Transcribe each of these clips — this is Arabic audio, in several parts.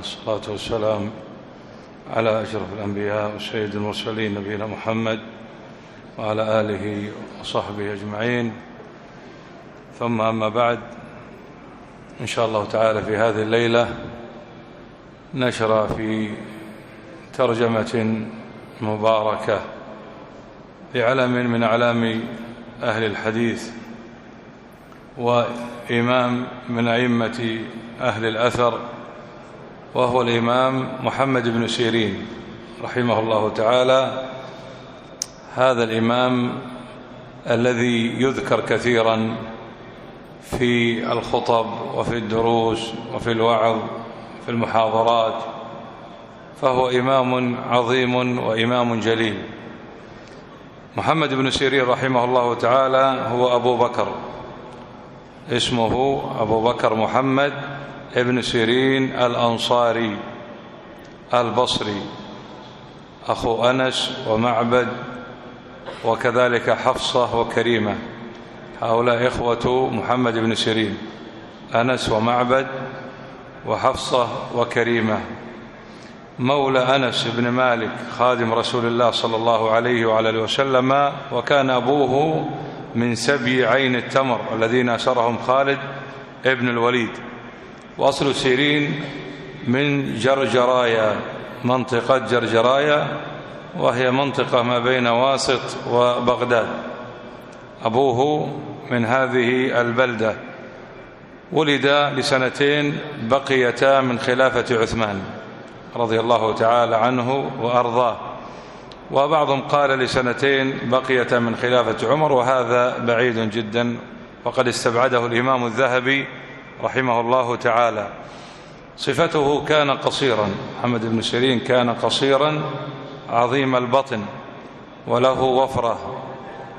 والصلاة والسلام على أشرف الأنبياء وسيد المرسلين نبينا محمد وعلى آله وصحبه أجمعين، ثم أما بعد. إن شاء الله تعالى في هذه الليلة نشرع في ترجمة مباركة لعلم من أعلام أهل الحديث وإمام من أئمة أهل الأثر، وهو الإمام محمد بن سيرين رحمه الله تعالى. هذا الإمام الذي يذكر كثيرا في الخطب وفي الدروس وفي الوعظ في المحاضرات، فهو إمام عظيم وإمام جليل. محمد بن سيرين رحمه الله تعالى هو أبو بكر، اسمه أبو بكر محمد ابن سيرين الأنصاري البصري، أخو أنس ومعبد وكذلك حفصة وكريمة. هؤلاء إخوة محمد بن سيرين، أنس ومعبد وحفصة وكريمة، مولى أنس بن مالك خادم رسول الله صلى الله عليه وعلى اله وسلم، وكان أبوه من سبي عين التمر الذين أسرهم خالد ابن الوليد. وأصل سيرين من جرجرايا، منطقة جرجرايا، وهي منطقة ما بين واسط وبغداد. أبوه من هذه البلدة. ولد لسنتين بقيتا من خلافة عثمان رضي الله تعالى عنه وأرضاه، وبعضهم قال لسنتين بقيتا من خلافة عمر، وهذا بعيد جدا، وقد استبعده الإمام الذهبي رحمه الله تعالى. صفته كان قصيرا، محمد بن سيرين كان قصيرا عظيم البطن، وله وفرة،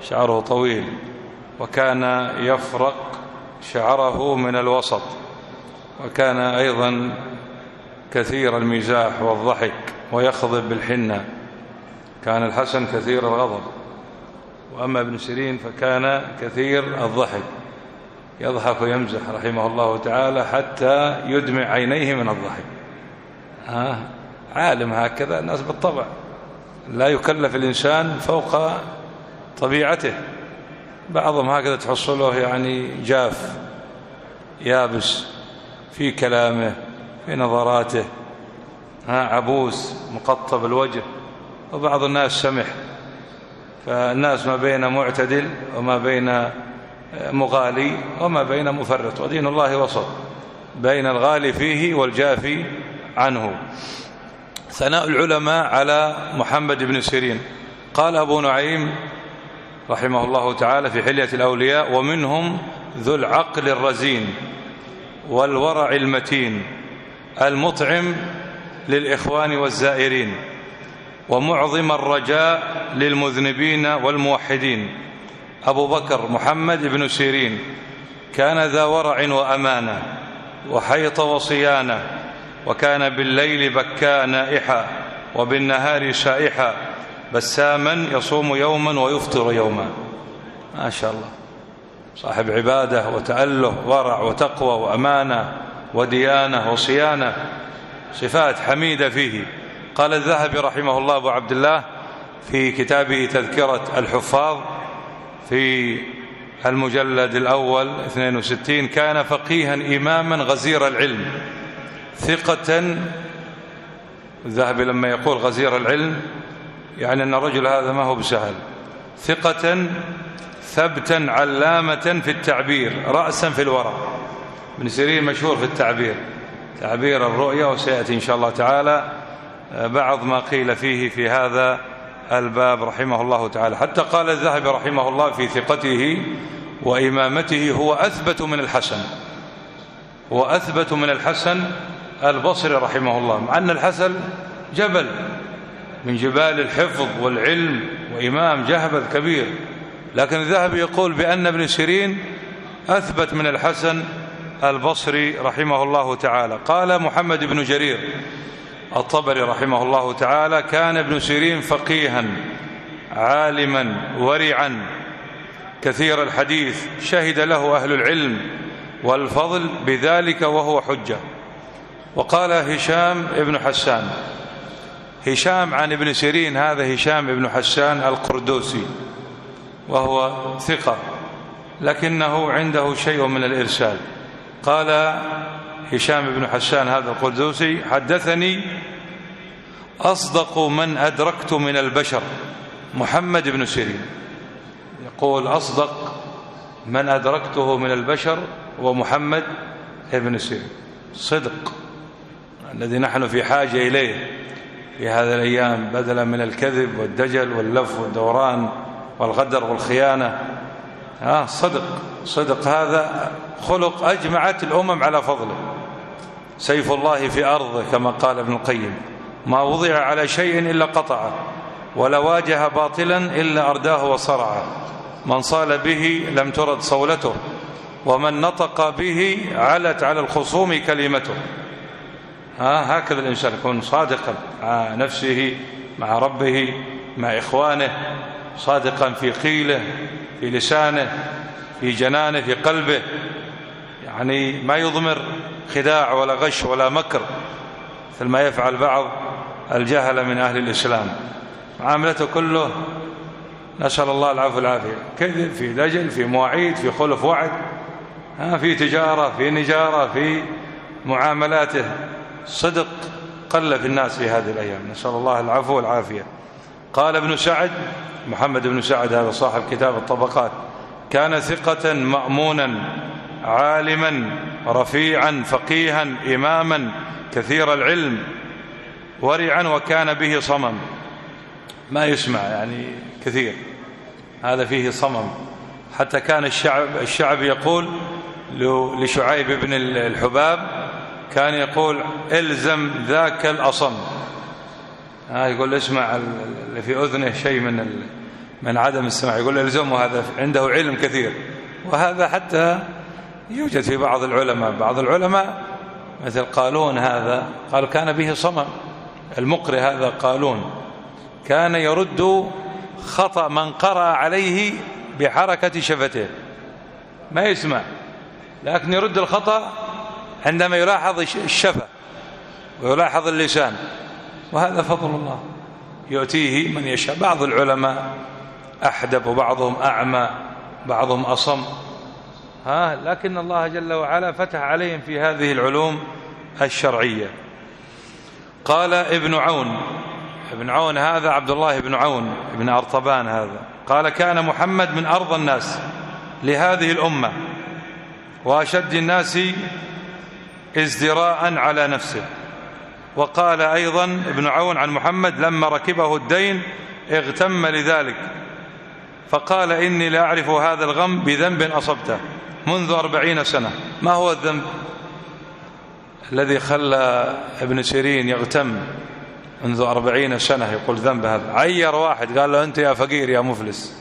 شعره طويل، وكان يفرق شعره من الوسط، وكان أيضا كثير المزاح والضحك ويخضب بالحنة. كان الحسن كثير الغضب، وأما ابن سيرين فكان كثير الضحك، يضحك ويمزح رحمه الله تعالى حتى يدمع عينيه من الضحك. عالم هكذا الناس بالطبع، لا يكلف الإنسان فوق طبيعته. بعضهم هكذا تحصله يعني جاف يابس في كلامه في نظراته، عبوس مقطب الوجه، وبعض الناس سمح. فالناس ما بين معتدل وما بين مغالي وما بين مفرط، ودين الله وسط بين الغالي فيه والجافي عنه. ثناء العلماء على محمد بن سيرين. قال أبو نعيم رحمه الله تعالى في حلية الأولياء: ومنهم ذو العقل الرزين والورع المتين المطعم للإخوان والزائرين ومعظم الرجاء للمذنبين والموحدين. أبو بكر محمد بن سيرين كان ذا ورع وأمانة وحيط وصيانة، وكان بالليل بكاء نائحا وبالنهار سائحا، بساما يصوم يوما ويفطر يوما. ما شاء الله، صاحب عبادة وتأله، ورع وتقوى وأمانة وديانة وصيانة، صفات حميدة فيه. قال الذهبي رحمه الله أبو عبد الله في كتابه تذكرة الحفاظ في المجلد الأول 62: كان فقيها إماما غزير العلم ثقة. الذهبي لما يقول غزير العلم يعني أن الرجل هذا ما هو بسهل. ثقة ثبتا علامة في التعبير رأسا في الورع. ابن سيرين مشهور في التعبير، تعبير الرؤيا، وسيأتي إن شاء الله تعالى بعض ما قيل فيه في هذا الباب رحمه الله تعالى. حتى قال الذهبي رحمه الله في ثقته وإمامته: هو أثبت من الحسن، هو أثبت من الحسن البصري رحمه الله، مع أن الحسن جبل من جبال الحفظ والعلم وإمام جهبذ كبير، لكن الذهبي يقول بأن ابن سيرين أثبت من الحسن البصري رحمه الله تعالى. قال محمد بن جرير الطبري رحمه الله تعالى: كان ابن سيرين فقيها عالما ورعا كثير الحديث، شهد له أهل العلم والفضل بذلك وهو حجة. وقال هشام ابن حسان. هشام عن ابن سيرين، هذا هشام ابن حسان القردوسي، وهو ثقة لكنه عنده شيء من الإرسال. قال هشام بن حسان هذا القردوسي: حدثني أصدق من أدركت من البشر محمد بن سيرين. يقول أصدق من أدركته من البشر ومحمد بن سيرين. صدق الذي نحن في حاجة إليه في هذه الأيام، بدلا من الكذب والدجل واللف والدوران والغدر والخيانة. صدق هذا خلق أجمعت الأمم على فضله. سيف الله في أرضه كما قال ابن القيم: ما وضع على شيء إلا قطعه، ولا واجه باطلا إلا أرداه وصرعه. من صال به لم ترد صولته، ومن نطق به علت على الخصوم كلمته. هكذا الإنسان يكون صادقا مع نفسه، مع ربه، مع إخوانه، صادقا في قيله، في لسانه، في جنانه، في قلبه، يعني ما يضمر خداع ولا غش ولا مكر مثل ما يفعل بعض الجهل من أهل الإسلام. معاملته كله نسأل الله العفو والعافية، كذب، في دجل، في مواعيد، في خلف وعد، في تجارة، في نجارة، في معاملاته. صدق قل في الناس في هذه الأيام، نسأل الله العفو والعافية. قال ابن سعد، محمد بن سعد هذا صاحب كتاب الطبقات: كان ثقة مأمونا عالما رفيعا فقيها إماما كثير العلم ورعا، وكان به صمم. ما يسمع يعني كثير، هذا فيه صمم. حتى كان الشعب يقول لشعيب بن الحباب، كان يقول: الزم ذاك الأصم. يقول اسمع اللي في أذنه شيء من عدم السمع، يقول الزمه، هذا عنده علم كثير. وهذا حتى يوجد في بعض العلماء مثل قالون، هذا قالوا كان به صمم. المقرئ هذا قالون كان يرد خطأ من قرأ عليه بحركة شفتيه، ما يسمع لكن يرد الخطأ عندما يلاحظ الشفة ويلاحظ اللسان. وهذا فضل الله يؤتيه من يشاء. بعض العلماء أحدب، وبعضهم أعمى، بعضهم أصم، لكن الله جل وعلا فتح عليهم في هذه العلوم الشرعية. قال ابن عون هذا عبد الله بن عون بن أرطبان هذا، قال: كان محمد من أرضى الناس لهذه الأمة وأشد الناس ازدراء على نفسه. وقال أيضا ابن عون عن محمد: لما ركبه الدين اغتم لذلك، فقال: إني لا أعرف هذا الغم بذنب أصبته منذ 40 سنة. ما هو الذنب الذي خلى ابن سيرين يغتم منذ 40 سنة؟ يقول ذنب هذا. عير واحد قال له: أنت يا فقير يا مفلس،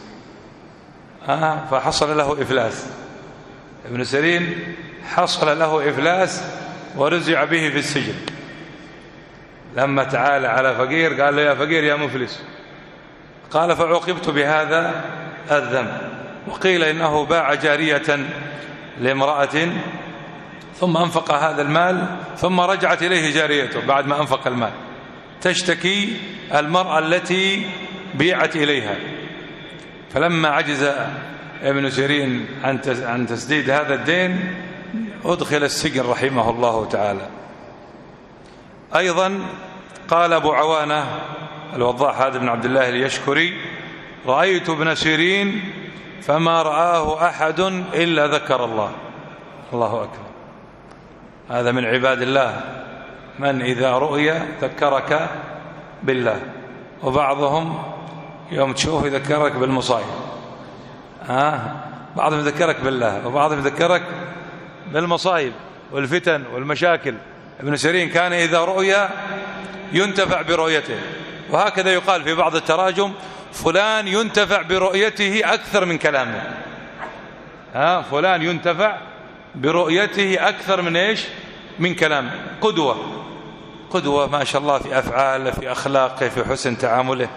فحصل له إفلاس. ابن سيرين حصل له إفلاس ورزع به في السجن. لما تعالى على فقير قال له: يا فقير يا مفلس. قال: فعوقبت بهذا الذنب. وقيل إنه باع جارية لامرأة ثم أنفق هذا المال، ثم رجعت إليه جاريته بعد ما أنفق المال تشتكي المرأة التي بيعت إليها. فلما عجز ابن سيرين عن تسديد هذا الدين أدخل السجن رحمه الله تعالى. أيضا قال أبو عوانة الوضاح هذا بن عبد الله اليشكري: رأيت ابن سيرين فما رآه أحد إلا ذكر الله. الله أكبر، هذا من عباد الله من إذا رؤي ذكرك بالله. وبعضهم يوم تشوف يذكرك بالمصائب، بعضهم يذكرك بالله وبعضهم يذكرك بالمصائب والفتن والمشاكل. ابن سيرين كان إذا رؤي ينتفع برؤيته، وهكذا يقال في بعض التراجم: فلان ينتفع برؤيته أكثر من كلامه. فلان ينتفع برؤيته أكثر من إيش؟ من كلامه. قدوة ما شاء الله في أفعاله، في أخلاقه، في حسن تعامله.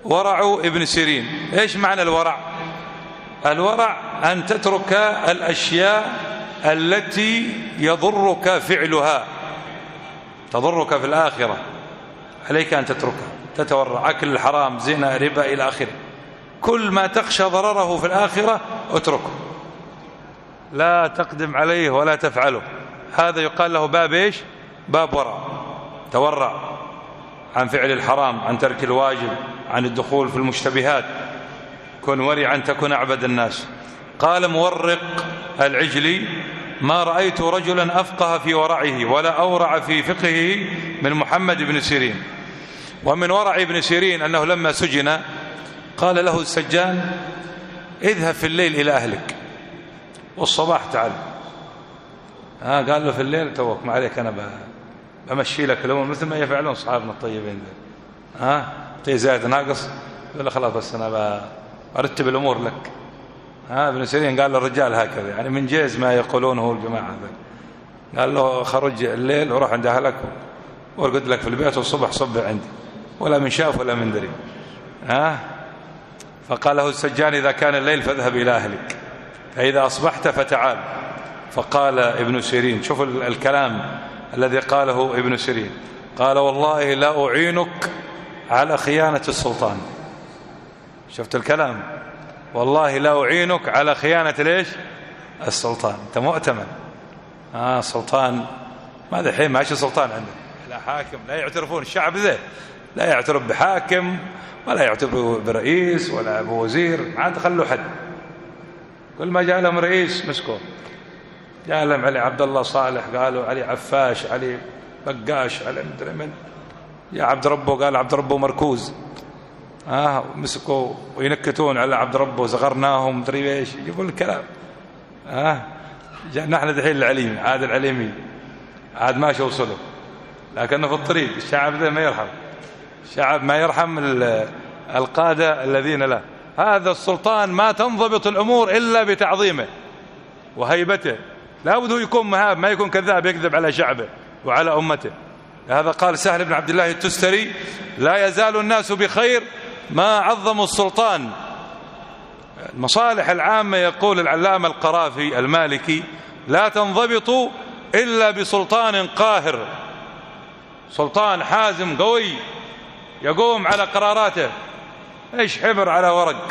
ورع ابن سيرين. إيش معنى الورع؟ الورع أن تترك الأشياء التي يضرك فعلها تضرك في الآخرة عليك أن تتركها، تتورع، أكل الحرام، زنا، ربا إلى آخره، كل ما تخشى ضرره في الآخرة اتركه، لا تقدم عليه ولا تفعله. هذا يقال له باب إيش؟ باب ورع. تورع عن فعل الحرام، عن ترك الواجب، عن الدخول في المشتبهات، كن ورعا تكن أعبد الناس. قال مورق العجلي: ما رأيت رجلا أفقه في ورعه ولا أورع في فقهه من محمد بن سيرين. ومن ورع ابن سيرين أنه لما سجن قال له السجان: اذهب في الليل إلى أهلك والصباح تعال. قال له: في الليل توك ما عليك، أنا بمشي لك الأمور مثل ما يفعلون أصحابنا الطيبين. طيب زايد ناقص، يقول له: خلاص بس أنا أرتب الأمور لك. ابن سيرين قال للرجال هكذا، يعني من جيز ما يقولونه الجماعة. قال له: خرج الليل وروح عند أهلك وارقد لك في البيت، والصبح صب عندي، ولا من شاف ولا من دري. فقال له السجان: إذا كان الليل فاذهب إلى أهلك، فإذا أصبحت فتعال. فقال ابن سيرين، شوف الكلام الذي قاله ابن سيرين، قال: والله لا أعينك على خيانة السلطان. شفت الكلام؟ والله لا أعينك على خيانة ليش؟ السلطان. أنت مؤتمن. سلطان ماذا الحين؟ ماشي سلطان عندك، لا حاكم، لا يعترفون الشعب ذا، لا يعترف بحاكم ولا يعترف برئيس ولا بوزير، عاد خلوا حد. كل ما جاء لهم رئيس مسكوه، جاء لهم علي عبد الله صالح قالوا علي عفاش، علي بقاش، علي مدري من، يا عبد ربه قال عبد ربه مركوز. مسكوا وينكتون على عبد ربه وزغرناهم مدري ايش، يقول الكلام. نحن الحين العليمي، عاد العليمي عاد ماشي وصله، لكنه في الطريق. الشعب ذا ما يرحم، الشعب ما يرحم القادة الذين لا. هذا السلطان ما تنضبط الأمور إلا بتعظيمه وهيبته، لا بده يكون مهاب، ما يكون كذاب يكذب على شعبه وعلى أمته. هذا قال سهل بن عبد الله التستري: لا يزال الناس بخير ما عظموا السلطان. المصالح العامة، يقول العلامة القرافي المالكي: لا تنضبط إلا بسلطان قاهر، سلطان حازم قوي يقوم على قراراته، ايش حبر على ورق،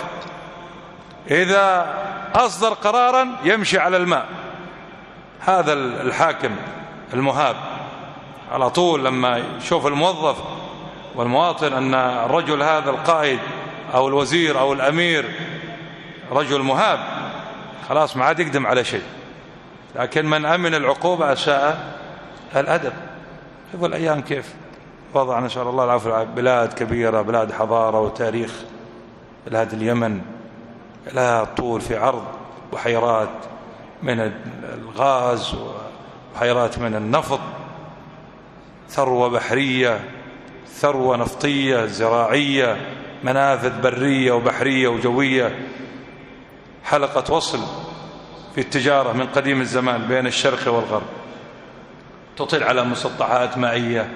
إذا أصدر قرارا يمشي على الماء. هذا الحاكم المهاب على طول لما يشوف الموظف والمواطن أن الرجل هذا القائد أو الوزير أو الأمير رجل مهاب، خلاص ما عاد يقدم على شيء. لكن من أمن العقوبة أساء الأدب. شوفوا الأيام كيف وضع، نسأل الله العافية والعافية. بلاد كبيرة، بلاد حضارة وتاريخ، بلاد اليمن لها طول في عرض، بحيرات من الغاز وبحيرات من النفط، ثروة بحرية، ثروة نفطية، زراعية، منافذ برية وبحرية وجوية، حلقة وصل في التجارة من قديم الزمان بين الشرق والغرب، تطل على مسطحات مائية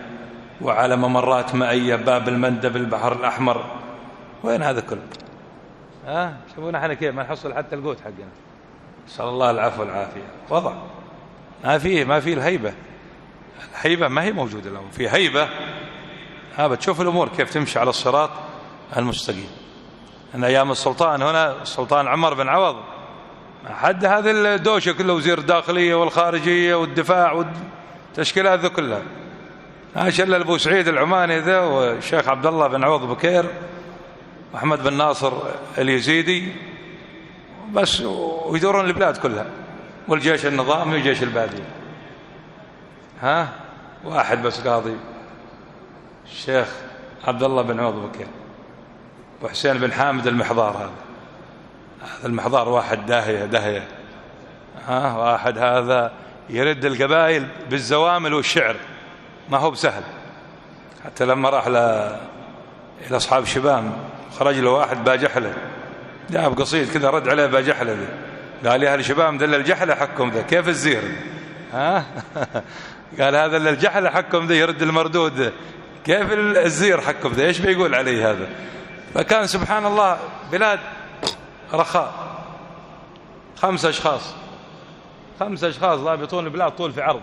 وعلى ممرات مائية، باب المندب، البحر الأحمر. وين هذا كله؟ شوفونا احنا كيف ما نحصل حتى القوت حقنا، نسأل الله العفو والعافية. وضع ما فيه الهيبة، الهيبة ما هي موجودة الآن، في هيبة. بتشوف الأمور كيف تمشي على الصراط المستقيم. أن أيام السلطان هنا السلطان عمر بن عوض، حد هذه الدوشة كله، وزير الداخلية والخارجية والدفاع والتشكيلات ذو كلها، شل أبو سعيد العماني ذا والشيخ عبد الله بن عوض بكير وأحمد بن ناصر اليزيدي بس، ويدورون البلاد كلها، والجيش النظامي وجيش البادية. واحد بس قاضي، الشيخ عبد الله بن عوض بكير وحسين بن حامد المحضار. هذا المحضار واحد داهية. واحد هذا يرد القبائل بالزوامل والشعر، ما هو بسهل. حتى لما راح إلى أصحاب شبام خرج له واحد باجحله، جاب قصيد كذا رد عليه باجحله ذي، قال: يا أهل شبام دل الجحله حقكم ذا كيف الزير. قال: هذا الجحله حقكم ذا يرد المردود ذا كيف الزير حقكم ذا، ايش بيقول عليه هذا. فكان سبحان الله بلاد رخاء، 5 أشخاص ضابطون البلاد طول في عرض.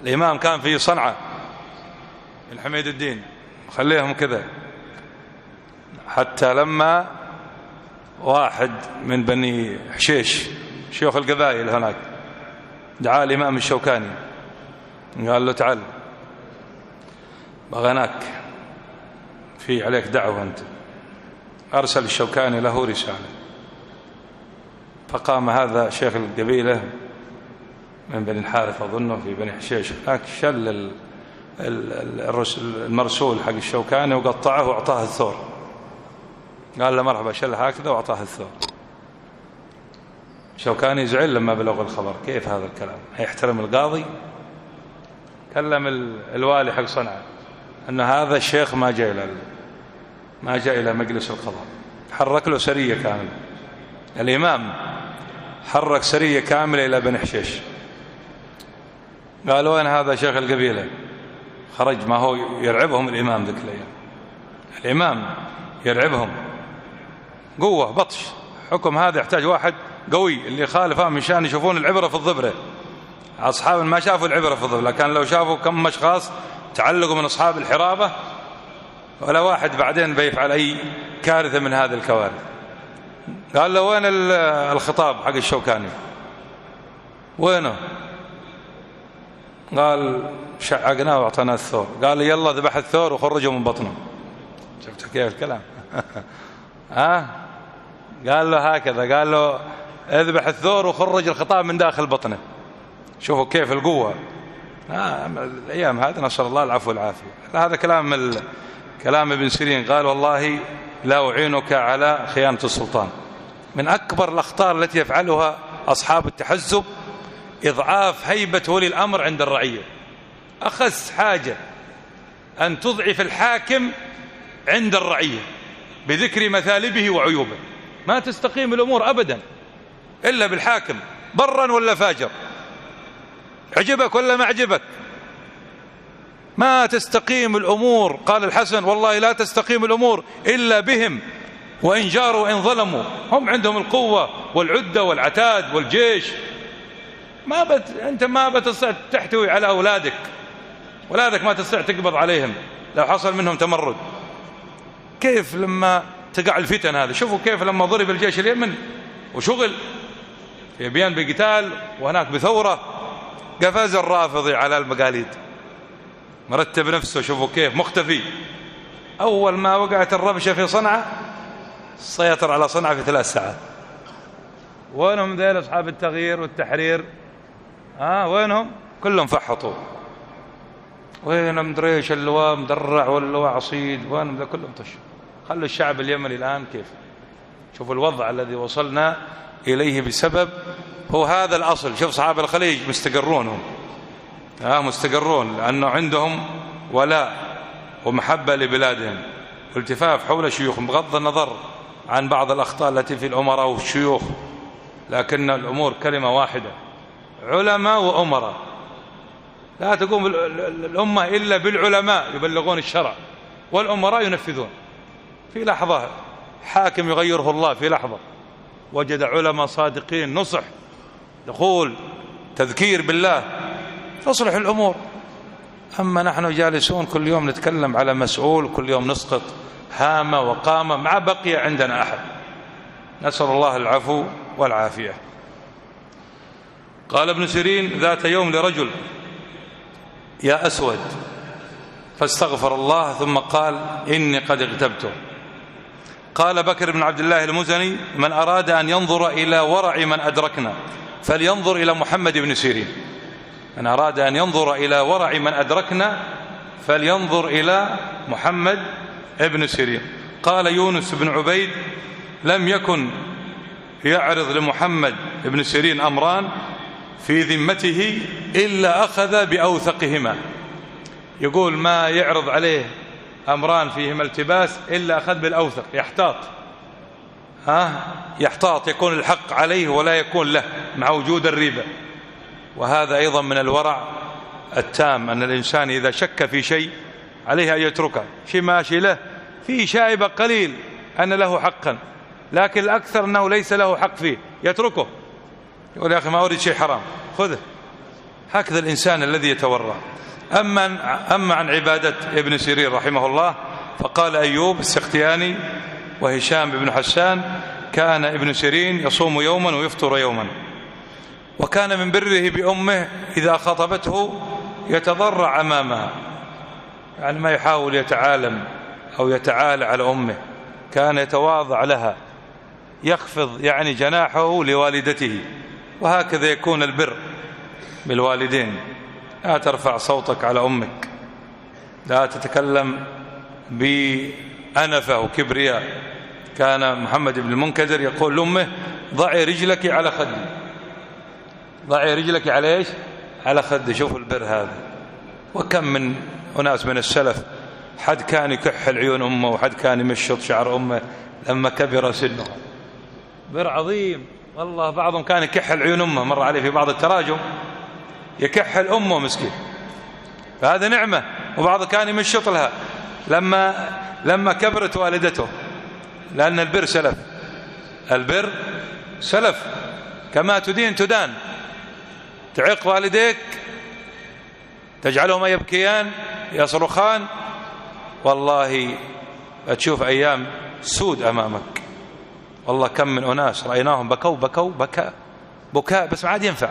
الإمام كان في صنعاء بن حميد الدين، خليهم كذا، حتى لما واحد من بني حشيش شيوخ القبائل هناك دعا الإمام الشوكاني، قال له تعال بغناك في عليك دعوة أنت. أرسل الشوكاني له رسالة، فقام هذا شيخ القبيلة من بني الحارث أظنه في بني حشيش هناك، شل المرسول حق الشوكاني وقطعه وأعطاه الثور، قال له مرحبا، شل هكذا وأعطاه الثور. الشوكاني زعل لما بلغ الخبر، كيف هذا الكلام؟ يحترم القاضي؟ كلم الوالي حق صنعاء أن هذا الشيخ ما جاء إلى مجلس القضاء، حرك له سرية كاملة. الإمام حرك سرية كاملة إلى بني حشيش، قال وين هذا شيخ القبيلة؟ خرج، ما هو يرعبهم الإمام ذيك الأيام، الإمام يرعبهم قوة بطش، حكم هذا يحتاج واحد قوي اللي يخالفه مشان يشوفون العبرة في الضبرة. أصحاب ما شافوا العبرة في الضبرة، لكن لو شافوا كم أشخاص تعلقوا من أصحاب الحرابة ولا واحد بعدين بيفعل أي كارثة من هذه الكوارث. قال له وين الخطاب حق الشوكاني؟ وينه؟ قال شعقناه واعطانا الثور. قال يلا ذبح الثور وخرجه من بطنه. شفت كيف الكلام؟ قال له هكذا، قال له اذبح الثور وخرج الخطاب من داخل بطنه. شوفوا كيف القوة. الأيام هذه نسأل الله العفو والعافية. هذا كلام ابن سيرين، قال والله لا أعينك على خيانة السلطان. من أكبر الأخطار التي يفعلها أصحاب التحزب إضعاف هيبة ولي الأمر عند الرعية. أخس حاجة أن تضعف الحاكم عند الرعية بذكر مثالبه وعيوبه. ما تستقيم الأمور أبدا إلا بالحاكم، برا ولا فاجر، عجبك ولا ما عجبك، ما تستقيم الأمور. قال الحسن والله لا تستقيم الأمور إلا بهم، وإن جاروا وإن ظلموا. هم عندهم القوة والعدة والعتاد والجيش. أنت ما بتستطيع تحتوي على أولادك ما تستطيع تقبض عليهم لو حصل منهم تمرد. كيف لما تقع الفتن هذه؟ شوفوا كيف لما ضرب الجيش اليمن وشغل في أبيان بقتال وهناك بثورة، قفز الرافضي على المقاليد مرتب نفسه. شوفوا كيف مختفي. أول ما وقعت الربشة في صنعاء سيطر على صنعاء في 3 ساعات. وينهم ذيل أصحاب التغيير والتحرير؟ وينهم؟ كلهم فحطوا. وينهم دريش اللواء مدرع واللواء عصيد؟ وينهم ذا؟ كلهم طشوا. خلوا الشعب اليمني الآن كيف. شوفوا الوضع الذي وصلنا إليه بسبب هو هذا الأصل. شوف أصحاب الخليج مستقرون، هم مستقرون لأنه عندهم ولاء ومحبة لبلادهم والتفاف حول شيوخهم بغض النظر عن بعض الأخطاء التي في الأمراء والشيوخ، لكن الأمور كلمة واحدة، علماء وأمراء. لا تقوم الأمة إلا بالعلماء يبلغون الشرع، والأمراء ينفذون. في لحظة حاكم يغيره الله، في لحظة وجد علماء صادقين نصح دخول تذكير بالله تصلح الأمور. أما نحن جالسون كل يوم نتكلم على مسؤول، كل يوم نسقط هامة وقامة مع بقي عندنا أحد. نسأل الله العفو والعافية. قال ابن سيرين ذات يوم لرجل يا أسود، فاستغفر الله ثم قال إني قد اغتبته. قال بكر بن عبد الله المزني من أراد أن ينظر إلى ورع من أدركنا فلينظر إلى محمد بن سيرين. من أراد أن ينظر إلى ورع من أدركنا فلينظر إلى محمد بن سيرين. قال يونس بن عبيد لم يكن يعرض لمحمد بن سيرين أمران في ذمته إلا أخذ بأوثقهما. يقول ما يعرض عليه أمران فيهما التباس إلا أخذ بالأوثق، يحتاط يحتاط، يكون الحق عليه ولا يكون له مع وجود الريبة. وهذا أيضا من الورع التام، أن الإنسان إذا شك في شيء عليه أن يتركه. شيء ماشي له في شائبة قليل أن له حقا، لكن الأكثر أنه ليس له حق فيه، يتركه. يقول يا أخي ما أريد شيء حرام، خذه هكذا الإنسان الذي يتورع. أما عن عبادة ابن سيرين رحمه الله فقال أيوب السختياني وهشام بن حسان: كان ابن سيرين يصوم يوما ويفطر يوما، وكان من بره بأمه إذا خطبته يتضرع أمامها، يعني ما يحاول يتعالم أو يتعالى على أمه، كان يتواضع لها، يخفض يعني جناحه لوالدته. وهكذا يكون البر بالوالدين، لا ترفع صوتك على أمك، لا تتكلم بأنفة وكبرياء. كان محمد بن المنكدر يقول لأمه: ضعي رجلك على خدي، ضعي رجلك على إيش؟ على خدي. شوفوا البر هذا. وكم من أناس من السلف حد كان يكحل عيون أمه، وحد كان يمشط شعر أمه لما كبر سنه. بر عظيم والله. بعضهم كان يكحل عيون أمه، مر عليه في بعض التراجم يكحل أمه مسكين، فهذا نعمة. وبعض كان يمشط لها لما كبرت والدته، لأن البر سلف، البر سلف. كما تدين تدان، تعق والديك، تجعلهما يبكيان يصرخان، والله تشوف أيام سود أمامك. والله كم من أناس رأيناهم بكوا بكاء بس ما عاد ينفع.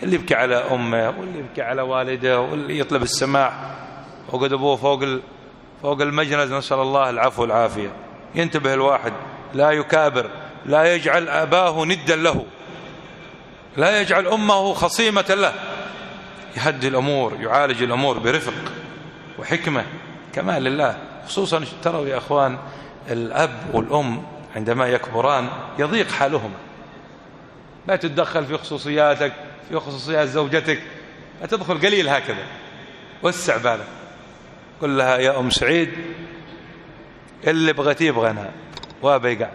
اللي يبكي على أمه، واللي يبكي على والده، واللي يطلب السماع وقد أبوه فوق المجنز، نسأل الله العفو والعافية. ينتبه الواحد، لا يكابر، لا يجعل أباه ندا له، لا يجعل أمه خصيمة له، يهدي الأمور، يعالج الأمور برفق وحكمة كمال لله. خصوصا تروا يا أخوان الأب والأم عندما يكبران يضيق حالهم، لا تتدخل في خصوصياتك، في خصوصيات زوجتك، لا تدخل قليل هكذا، وسع بالك، قل لها: يا أم سعيد اللي بغيتيه بغينا وبيقع،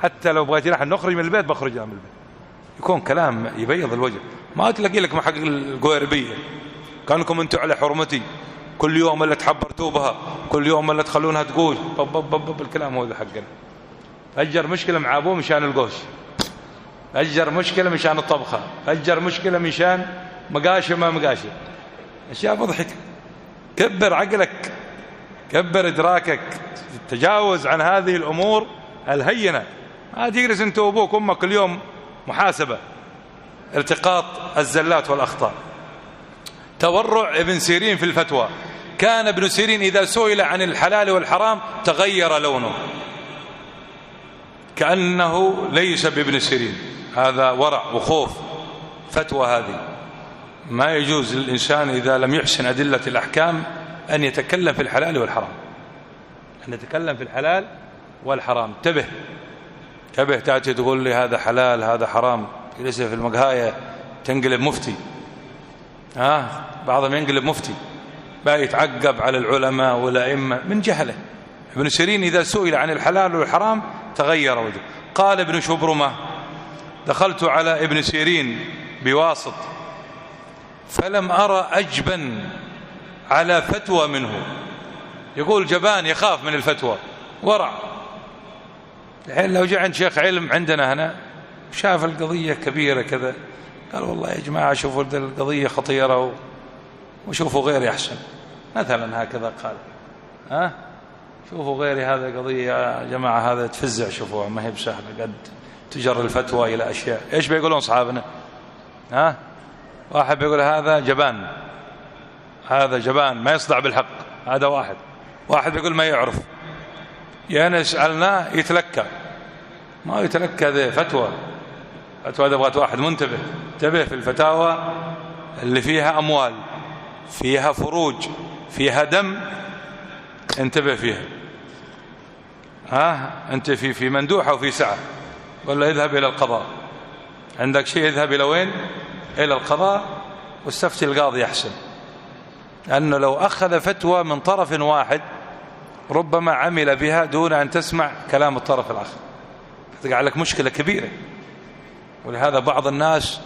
حتى لو بغيتي نحن نخرج من البيت بخرج من البيت. يكون كلام يبيض الوجه، ما تلاقي لك محقق القويربية كانكم انتم على حرمتي، كل يوم اللي تحبرتوا بها، كل يوم اللي تخلونها تقول الكلام هو ذا حقنا. أجر مشكلة مع أبوه مشان القوش، أجر مشكلة مشان الطبخة، أجر مشكلة مشان مقاشة ما مقاشة، أشياء مضحكة. كبر عقلك، كبر إدراكك، تجاوز عن هذه الأمور الهينة. ما تجلس أنت وأبوك وأمك كل يوم محاسبة، التقاط الزلات والأخطاء. تورع ابن سيرين في الفتوى. كان ابن سيرين إذا سئل عن الحلال والحرام تغير لونه، كأنه ليس بابن سيرين. هذا ورع وخوف. فتوى هذه ما يجوز للإنسان إذا لم يحسن أدلة الأحكام أن يتكلم في الحلال والحرام، أن يتكلم في الحلال والحرام. انتبه تأتي تقول لي هذا حلال هذا حرام، ليس في المقهاية تنقلب مفتي. بعضهم ينقلب مفتي، بقى يتعقب على العلماء والأئمة من جهله. ابن سيرين إذا سئل عن الحلال والحرام تغير وجهه. قال ابن شبرمة: دخلت على ابن سيرين بواسط فلم أرى أجبن على فتوى منه. يقول جبان، يخاف من الفتوى، ورع. الحين لو جاء عند شيخ علم عندنا هنا شاف القضية كبيرة كذا، قال: والله يا جماعة شوفوا القضية خطيرة وشوفوا غيري أحسن، مثلا هكذا قال. شوفوا غيري، هذا قضية يا جماعة هذا تفزع، شوفوا ما هي بسهلة، قد تجر الفتوى إلى أشياء. إيش بيقولون أصحابنا؟ واحد بيقول هذا جبان، هذا جبان ما يصدع بالحق، هذا واحد بيقول ما يعرف، يا نسألنا يتلكى، ما يتلكى، ذي فتوى بغت واحد منتبه. انتبه في الفتاوى اللي فيها أموال، فيها فروج، فيها دم، انتبه فيها. أنت في مندوحة وفي سعة، ولا اذهب إلى القضاء، عندك شيء اذهب إلى وين؟ إلى القضاء، واستفتي القاضي أحسن، لأنه لو أخذ فتوى من طرف واحد ربما عمل بها دون أن تسمع كلام الطرف الآخر، تقع لك مشكلة كبيرة. ولهذا بعض الناس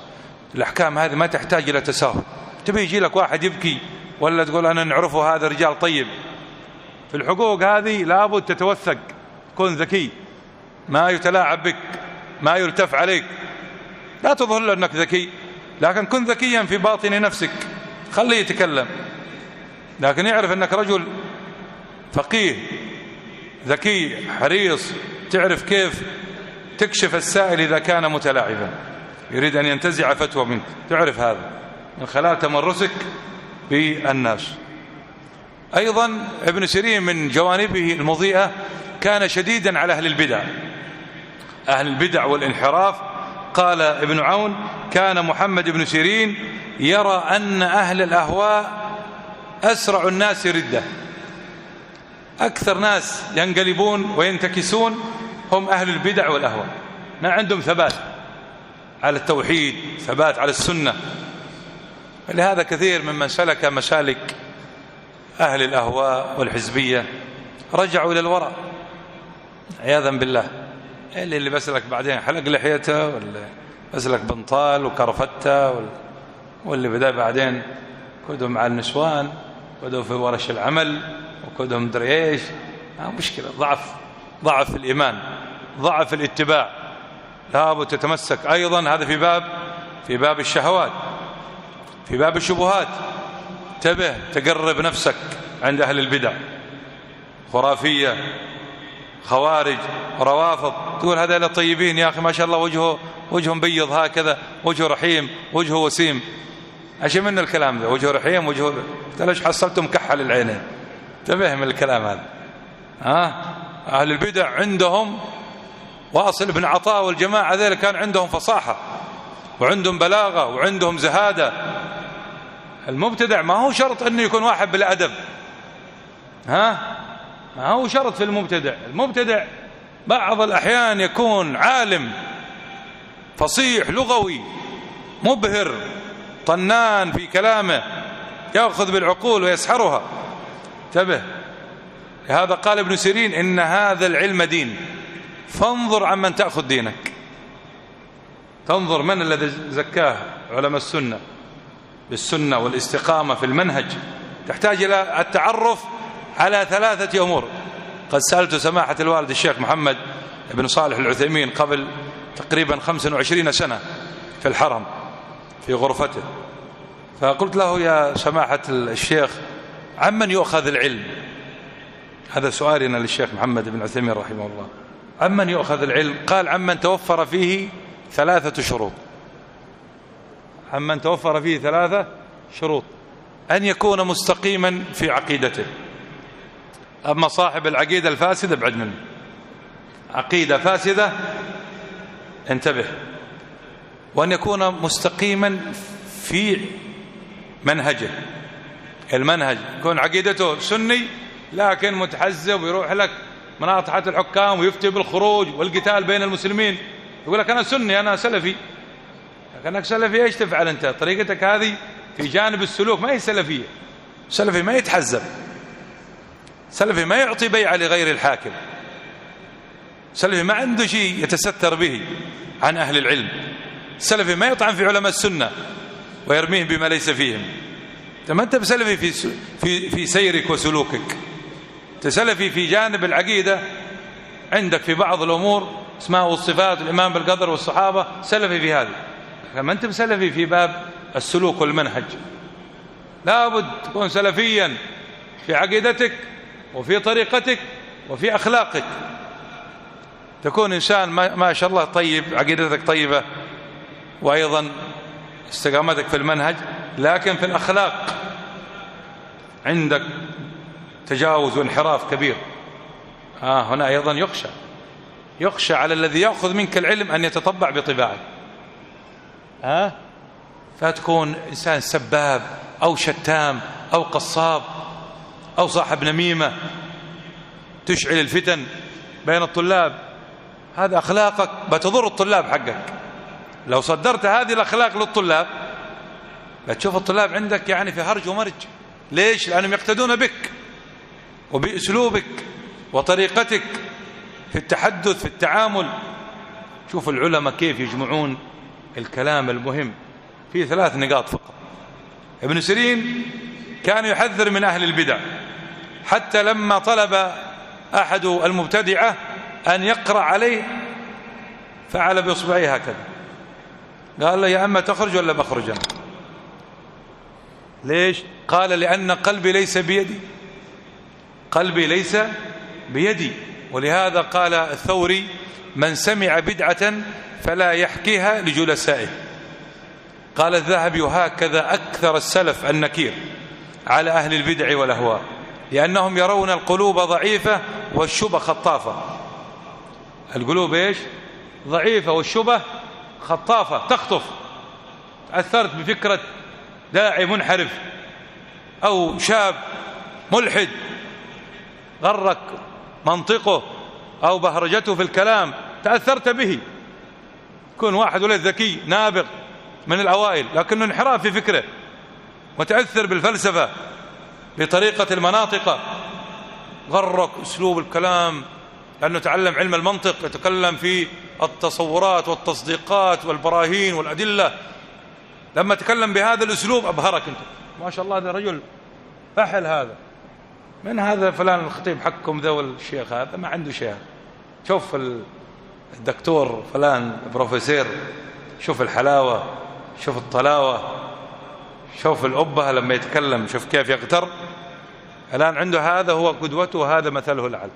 الأحكام هذه ما تحتاج إلى تساهل. تبي يجي لك واحد يبكي ولا تقول أنا نعرفه هذا رجال طيب، في الحقوق هذه لابد تتوثق، كن ذكي، ما يتلاعب بك، ما يلتف عليك، لا تظهر له أنك ذكي، لكن كن ذكيا في باطن نفسك، خليه يتكلم، لكن يعرف أنك رجل فقيه ذكي حريص، تعرف كيف تكشف السائل إذا كان متلاعبا يريد أن ينتزع فتوى منك، تعرف هذا من خلال تمرسك بالناس. أيضا ابن سيرين من جوانبه المضيئة كان شديدا على أهل البدع، أهل البدع والانحراف. قال ابن عون: كان محمد بن سيرين يرى أن أهل الأهواء أسرع الناس ردة، أكثر ناس ينقلبون وينتكسون هم أهل البدع والأهواء، ما عندهم ثبات على التوحيد، ثبات على السنة. لهذا كثير ممن سلك مسالك أهل الأهواء والحزبية رجعوا إلى الوراء عياذا بالله. اللي بسلك بعدين حلق لحيته، واللي بسلك بنطال وكرفته، واللي بدأ بعدين كودهم مع النسوان، كودهم في ورش العمل، وكودهم مدري ايش. مشكلة، ضعف في الإيمان، ضعف في الاتباع. لابد تتمسك. أيضا هذا في باب الشهوات، في باب الشبهات. انتبه، تقرب نفسك عند أهل البدع، خرافية، خوارج، روافض، تقول هذا طيبين يا أخي ما شاء الله، وجههم بيض هكذا، وجهه رحيم، وجهه وسيم. أشي من الكلام ده، وجهه رحيم، وجهه ليش حصلتم كحل العينين؟ انتبه من الكلام هذا. أهل البدع عندهم واصل بن عطاء والجماعة ذلك كان عندهم فصاحة وعندهم بلاغة وعندهم زهادة. المبتدع ما هو شرط أنه يكون واحد بالأدب، ما هو شرط في المبتدع بعض الأحيان يكون عالم فصيح لغوي مبهر طنان في كلامه، يأخذ بالعقول ويسحرها. انتبه. لهذا قال ابن سيرين: إن هذا العلم دين، فانظر عمن تأخذ دينك. تنظر من الذي زكاه علماء السنة بالسنة والاستقامة في المنهج. تحتاج إلى التعرف على 3 أمور. قد سألت سماحة الوالد الشيخ محمد بن صالح العثيمين قبل تقريبا 25 سنة في الحرم في غرفته، فقلت له: يا سماحة الشيخ، عمن يؤخذ العلم؟ هذا سؤالنا للشيخ محمد بن عثيمين رحمه الله. عمن يؤخذ العلم؟ قال: عمن توفر فيه 3 شروط. عمن توفر فيه 3 شروط: أن يكون مستقيما في عقيدته. أما صاحب العقيدة الفاسدة ابعد منه. عقيدة فاسدة انتبه. وأن يكون مستقيما في منهجه، المنهج يكون عقيدته سني لكن متحزب ويروح لك مناطحة الحكام ويفتي بالخروج والقتال بين المسلمين، يقول لك أنا سني أنا سلفي. لكنك سلفي ايش تفعل أنت؟ طريقتك هذه في جانب السلوك ما هي سلفية. سلفي ما يتحزب، سلفي ما يعطي بيعة لغير الحاكم، سلفي ما عنده شيء يتستر به عن أهل العلم، سلفي ما يطعن في علماء السنة ويرميهم بما ليس فيهم. ما أنت بسلفي في سيرك وسلوكك، تسلفي في جانب العقيدة، عندك في بعض الأمور اسمها والصفات والإيمان بالقدر والصحابة، سلفي في هذه. ما أنت بسلفي في باب السلوك والمنهج. لابد تكون سلفيا في عقيدتك وفي طريقتك وفي أخلاقك، تكون إنسان ما شاء الله طيب، عقيدتك طيبة، وأيضا استقامتك في المنهج، لكن في الأخلاق عندك تجاوز وانحراف كبير. هنا أيضا يخشى على الذي يأخذ منك العلم أن يتطبع بطباعك، فتكون إنسان سباب أو شتام أو قصاب أو صاحب نميمة تشعل الفتن بين الطلاب. هذا أخلاقك بتضر الطلاب حقك. لو صدرت هذه الأخلاق للطلاب بتشوف الطلاب عندك يعني في هرج ومرج. ليش؟ لأنهم يقتدون بك وبأسلوبك وطريقتك في التحدث في التعامل. شوف العلماء كيف يجمعون الكلام المهم في 3 نقاط فقط. ابن سيرين كان يحذر من أهل البدع، حتى لما طلب أحد المبتدعة أن يقرأ عليه فعل بإصبعيه هكذا، قال له يا أما تخرج ولا بخرج أنا. ليش؟ قال لأن قلبي ليس بيدي، قلبي ليس بيدي. ولهذا قال الثوري من سمع بدعة فلا يحكيها لجلسائه. قال الذهبي هكذا أكثر السلف النكير على أهل البدع والأهواء، لأنهم يرون القلوب ضعيفة والشبه خطافة. القلوب إيش؟ ضعيفة والشبه خطافة، تخطف. تأثرت بفكرة داعي منحرف أو شاب ملحد غرك منطقه أو بهرجته في الكلام، تأثرت به. يكون واحد ولد ذكي نابغ من الأوائل لكنه انحراف في فكره، متأثر بالفلسفة بطريقة المناطق، غرك أسلوب الكلام لأنه تعلم علم المنطق، يتكلم في التصورات والتصديقات والبراهين والأدلة. لما تكلم بهذا الأسلوب أبهرك أنت، ما شاء الله هذا رجل فحل، هذا من هذا فلان الخطيب حقكم ذا والشيخ هذا ما عنده شيء. شوف الدكتور فلان بروفيسور، شوف الحلاوة، شوف الطلاوة، شوف الأبهة لما يتكلم، شوف كيف يقتر. الآن عنده هذا هو قدوته، هذا مثله الأعلى،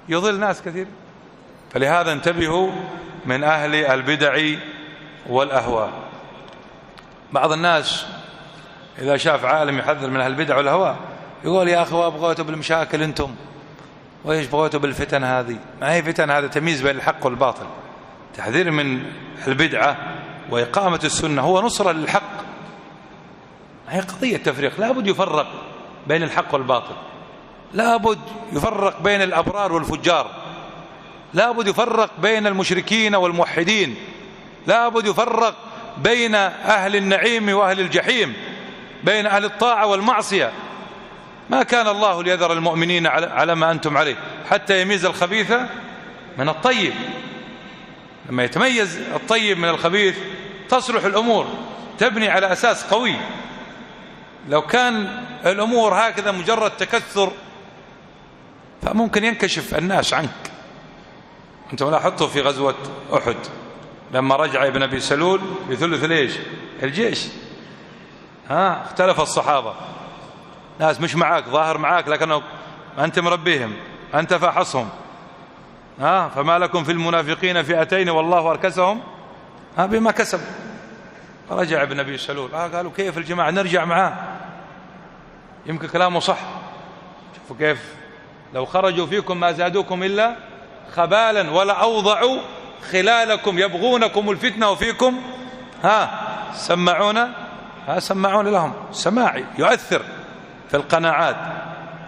يضل ناس كثير. فلهذا انتبهوا من أهل البدع والأهواء. بعض الناس إذا شاف عالم يحذر من أهل البدع والأهواء يقول يا أخي بغيتوا بالمشاكل أنتم، وإيش بغيتوا بالفتن هذه؟ ما هي فتن، هذا تمييز بين الحق والباطل، تحذير من البدعة وإقامة السنة هو نصرة للحق. هي قضية تفريق، لا بد يفرق بين الحق والباطل، لا بد يفرق بين الأبرار والفجار، لا بد يفرق بين المشركين والموحدين، لا بد يفرق بين أهل النعيم وأهل الجحيم، بين أهل الطاعة والمعصية. ما كان الله ليذر المؤمنين على ما أنتم عليه حتى يميز الخبيث من الطيب. لما يتميز الطيب من الخبيث تصلح الأمور، تبني على أساس قوي. لو كان الأمور هكذا مجرد تكثر فممكن ينكشف الناس عنك. أنتم لاحظتوا في غزوة أحد لما رجع ابن أبي سلول بثلث ليش الجيش، اختلف الصحابة، ناس مش معاك، ظاهر معاك لكنه أنت مربيهم، أنت فاحصهم، فما لكم في المنافقين فئتين والله أركسهم بما كسب. فرجع ابن أبي سلول، قالوا كيف الجماعة نرجع معاه، يمكن كلامه صح. شوفوا كيف لو خرجوا فيكم ما زادوكم إلا خبالا ولا أوضعوا خلالكم يبغونكم الفتنة وفيكم سمعون لهم. سماعي يؤثر في القناعات.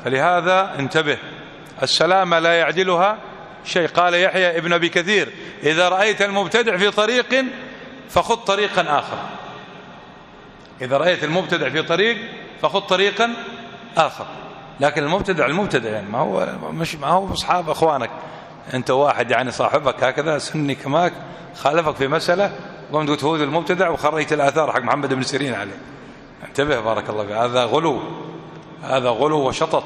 فلهذا انتبه، السلامة لا يعدلها شيء. قال يحيى ابن أبي كثير إذا رأيت المبتدع في طريق فخذ طريقا آخر. إذا رأيت المبتدع في طريق فخذ طريقا آخر. لكن المبتدع يعني ما هو أصحاب أخوانك، أنت واحد يعني صاحبك هكذا سني كماك خالفك في مسألة قمت تهود المبتدع وخريت الآثار حق محمد بن سيرين عليه. انتبه بارك الله فيك، هذا غلو، هذا غلو وشطط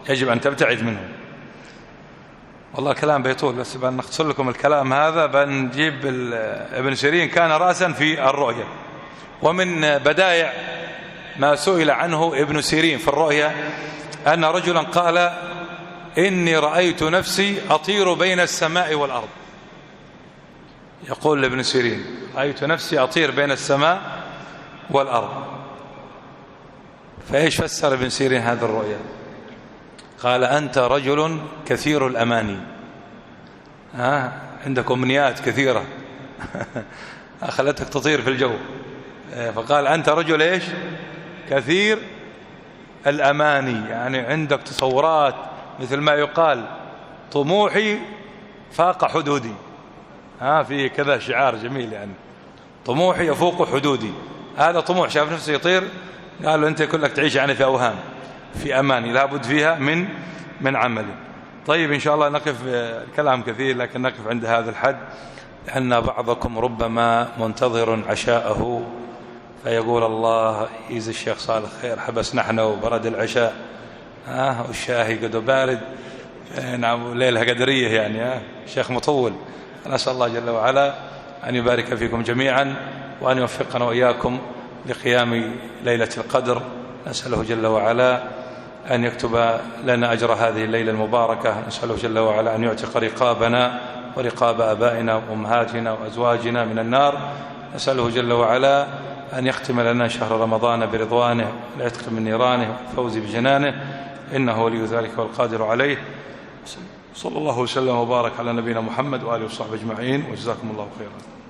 يجب أن تبتعد منه. والله كلام بيطول، بس بنختصر لكم الكلام هذا. بنجيب ابن سيرين كان رأسا في الرؤية، ومن بدايع ما سئل عنه ابن سيرين في الرؤية أن رجلا قال إني رأيت نفسي أطير بين السماء والأرض. يقول لابن سيرين رأيت نفسي أطير بين السماء والأرض. فإيش فسر ابن سيرين هذه الرؤية؟ قال أنت رجل كثير الأماني، عندك أمنيات كثيرة خلتك تطير في الجو. فقال أنت رجل إيش؟ كثير الأماني، يعني عندك تصورات، مثل ما يقال طموحي فاق حدودي. في كذا شعار جميل، يعني طموحي يفوق حدودي. هذا طموح، شاف نفسه يطير، قال له أنت كلك تعيش يعني في أوهام، في أماني لابد فيها من عمل. طيب إن شاء الله نقف، الكلام كثير لكن نقف عند هذا الحد، لأن بعضكم ربما منتظر عشاءه فيقول الله يجزي الشيخ صالح خير، حبسنا احنا وبرد العشاء والشاهي قد بارد. نعم ليلها قدرية يعني، الشيخ مطول. نسأل الله جل وعلا أن يبارك فيكم جميعا وأن يوفقنا وإياكم لقيام ليلة القدر. نسأله جل وعلا أن يكتب لنا أجر هذه الليلة المباركة. نسأله جل وعلا أن يعتق رقابنا ورقاب آبائنا وأمهاتنا وأزواجنا من النار. نسأله جل وعلا أن يختم لنا شهر رمضان برضوانه والعتق من نيرانه والفوز بجنانه، إنه ولي ذلك والقادر عليه. صلى الله وسلم وبارك على نبينا محمد وآله وصحبه أجمعين، وجزاكم الله خيرا.